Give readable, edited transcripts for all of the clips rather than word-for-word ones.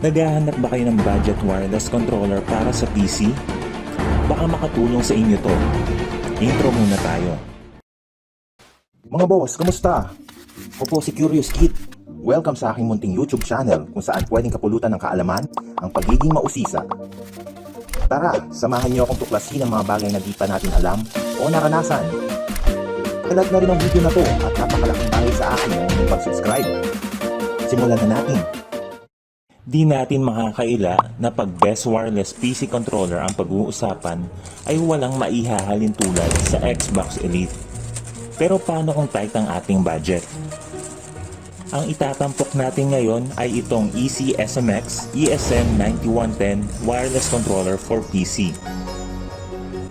Naghahanap ba kayo ng budget wireless controller para sa PC? Baka makatulong sa inyo to. Intro muna tayo. Mga boss, kamusta? Ako po si Curious Kid. Welcome sa aking munting YouTube channel kung saan pwedeng kapulutan ng kaalaman ang pagiging mausisa. Tara, samahan niyo akong tuklasin ang mga bagay na di pa natin alam o naranasan. Kalat na rin ang video na to at napakalaking bagay sa akin ang pag-subscribe. Simulan na natin. Di natin makakaila na pag best wireless PC controller ang pag-uusapan ay walang maihahalin tulad sa Xbox Elite. Pero paano kung tight ang ating budget? Ang itatampok natin ngayon ay itong ECSMX ESM9110 wireless controller for PC.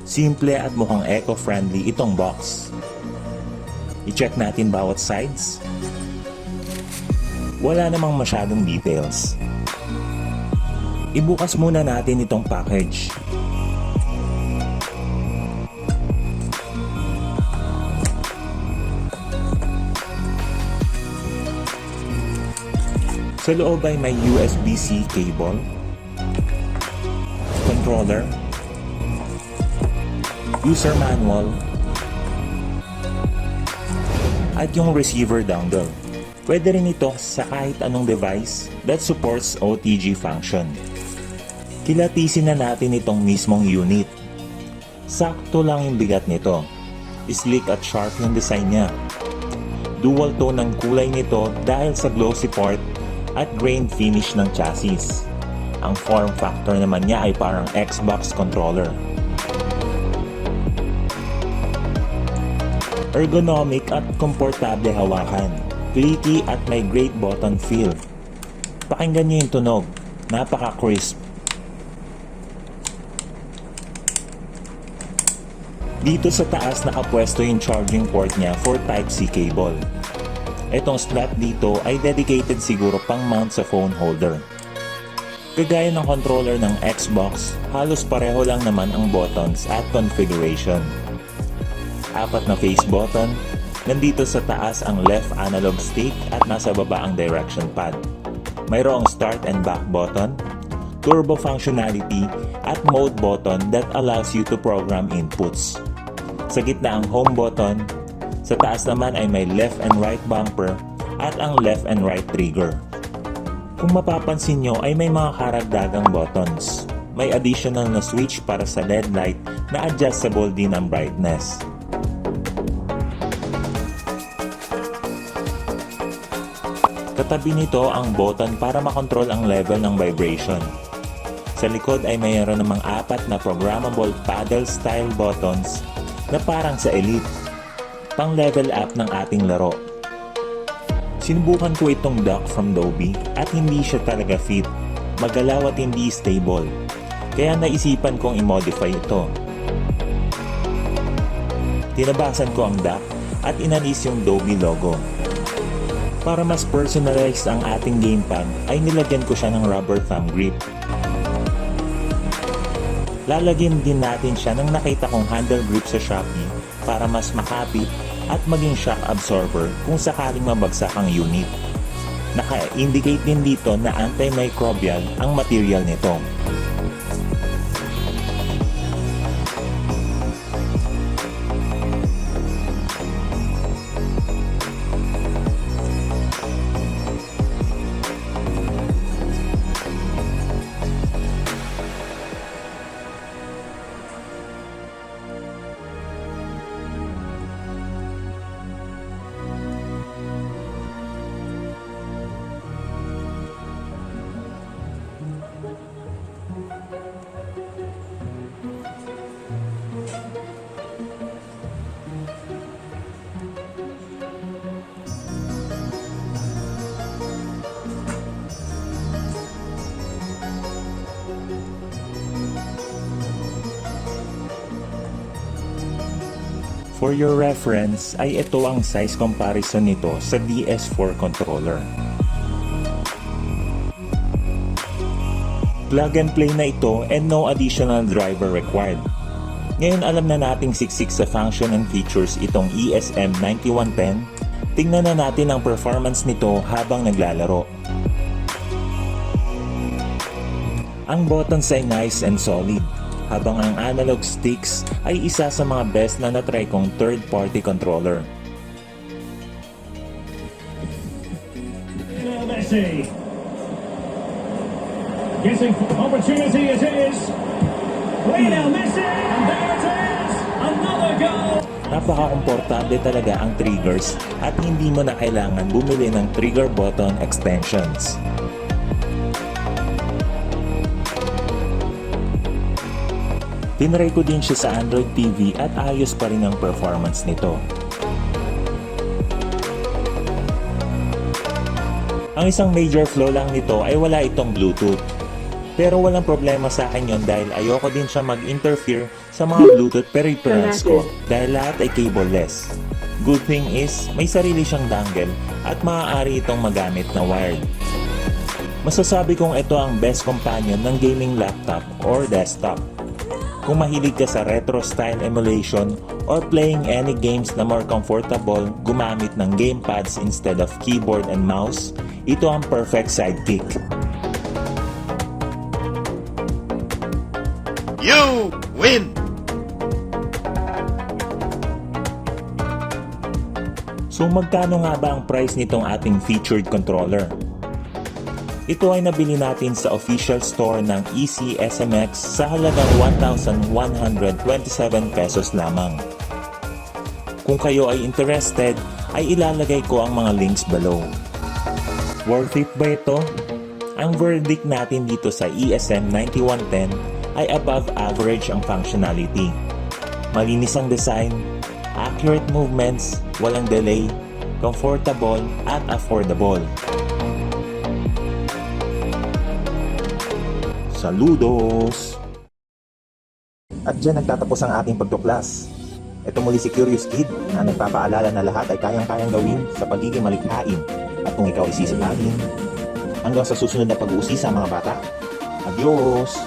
Simple at mukhang eco-friendly itong box. I-check natin bawat sides. Wala namang masyadong details. Ibukas muna natin itong package. Sa loob ay may USB-C cable, controller, user manual, at yung receiver dongle. Pwede rin ito sa kahit anong device that supports OTG function. Kilatisin na natin itong mismong unit. Sakto lang yung bigat nito. Sleek at sharp yung design niya. Dual tone ang kulay nito dahil sa glossy part at grain finish ng chassis. Ang form factor naman niya ay parang Xbox controller. Ergonomic at komportable hawakan. Clicky at may great button feel. Pakinggan niyo yung tunog. Napaka-crisp. Dito sa taas nakapwesto yung charging port niya for Type-C cable. Itong strap dito ay dedicated siguro pang mount sa phone holder. Kagaya ng controller ng Xbox, halos pareho lang naman ang buttons at configuration. 4 na face button, nandito sa taas ang left analog stick at nasa baba ang direction pad. Mayroong start and back button, turbo functionality at mode button that allows you to program inputs. Sa gitna ang home button, sa taas naman ay may left and right bumper at ang left and right trigger. Kung mapapansin nyo ay may mga karagdagang buttons. May additional na switch para sa LED light na adjustable din ang brightness. Katabi nito ang button para makontrol ang level ng vibration. Sa likod ay mayroon namang 4 na programmable paddle style buttons na parang sa Elite, pang level up ng ating laro. Sinubukan ko itong dock from Dobby at hindi siya talaga fit, magalaw at hindi stable, kaya naisipan kong i-modify ito. Tinabasan ko ang dock at inalis yung Dobby logo. Para mas personalized ang ating gamepad ay nilagyan ko siya ng rubber thumb grip. Lalagyan din natin siya ng nakita kong handle grip sa Shopee para mas makapit at maging shock absorber kung sakaling mabagsak ang unit. Naka-indicate din dito na antimicrobial ang material nito. For your reference ay ito ang size comparison nito sa DS4 controller. Plug and play na ito and no additional driver required. Ngayon alam na nating siksik sa function and features itong ESM9110, tingnan na natin ang performance nito habang naglalaro. Ang buttons ay nice and solid, habang ang analog sticks ay isa sa mga best na natry kong third-party controller. Lionel Messi. Getting opportunity it is. Lionel Messi, and there it is, another goal. Napaka-komportable talaga ang triggers at hindi mo na kailangan bumili ng trigger button extensions. Tinry ko din siya sa Android TV at ayos pa rin ang performance nito. Ang isang major flaw lang nito ay wala itong Bluetooth. Pero walang problema sa akin yon dahil ayoko din siya mag-interfere sa mga Bluetooth peripherals ko dahil lahat ay cableless. Good thing is, may sarili siyang dongle at maaari itong magamit na wired. Masasabi kong ito ang best companion ng gaming laptop or desktop. Kung mahilig ka sa retro style emulation or playing any games na more comfortable gumamit ng gamepads instead of keyboard and mouse, ito ang perfect sidekick. You win! So magkano nga ba ang price nitong ating featured controller? Ito ay nabili natin sa official store ng ECSMX sa halagang 1,127 pesos lamang. Kung kayo ay interested, ay ilalagay ko ang mga links below. Worth it ba ito? Ang verdict natin dito sa ESM 9110 ay above average ang functionality. Malinis ang design, accurate movements, walang delay, comfortable at affordable. Saludos! At dyan nagtatapos ang ating pagtuklas. Ito muli si Curious Kid na nagpapaalala na lahat ay kayang-kayang gawin sa pagiging malikhain. At kung ikaw ay sisipagin, hanggang sa susunod na pag-uusisa mga bata. Adios!